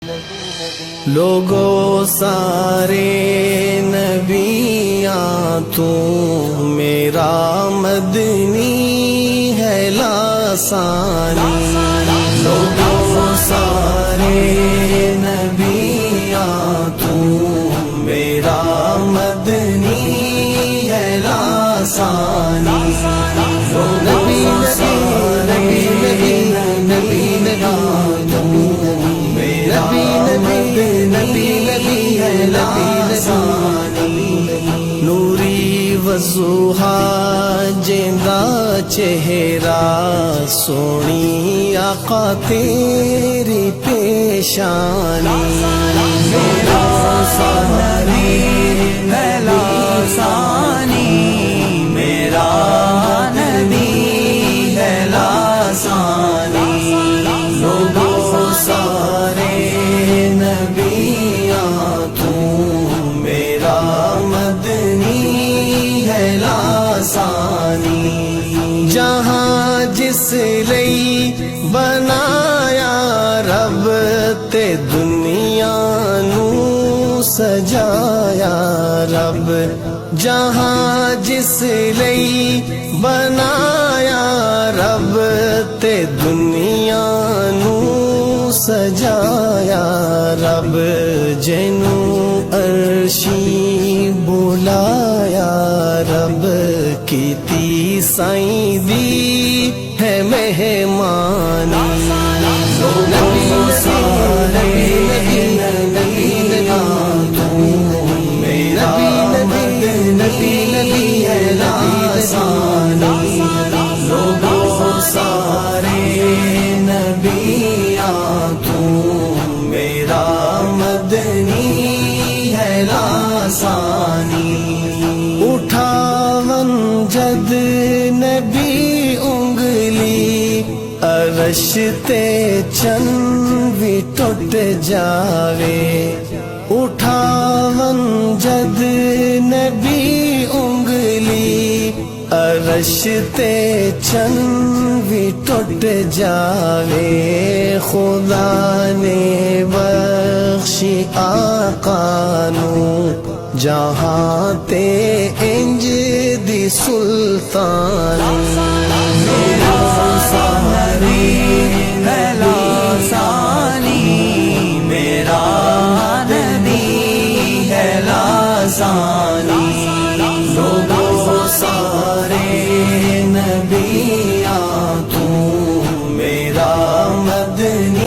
لوگوں سارے نبیاں تو میرا مدنی ہے لاسانی، لوگوں سارے نبیاں تو میرا مدنی ہے لاسانی، نبی نبی نبی نبی نبی نبی ہے لاسانی، نوری وضحا جیندا چہرہ سونی آقا تیری پیشانی، میرا نبی ہے لاسانی، میرا نبی ہے لاسانی، لوگوں سارے نبیاں تو میرا مدنی ہے لاسانی، جہاں جس لئی بنایا رب تے دنیا نو سجایا رب، جہاں جس لئی بنایا رب تے دنیا نو سجایا رب، جنوں عرشی بلایا رب، کیتی سائیں دی ہے مہمانی، لوگوں سارے نبی میرا نبی نبی ہے لاسانی، لوگوں سارے نبیاں تو میرا مدنی ہے لاسانی، اٹھاون جد نبی انگلی عرش تے چن بھی ٹوٹ جاوے، اٹھاون جد نبی انگلی عرش تے چن بھی ٹوٹ جاوے، خدا نے بخشی آقا نو جہاں تے انج دی سلطانی، میرا ساری ہے لاسانی،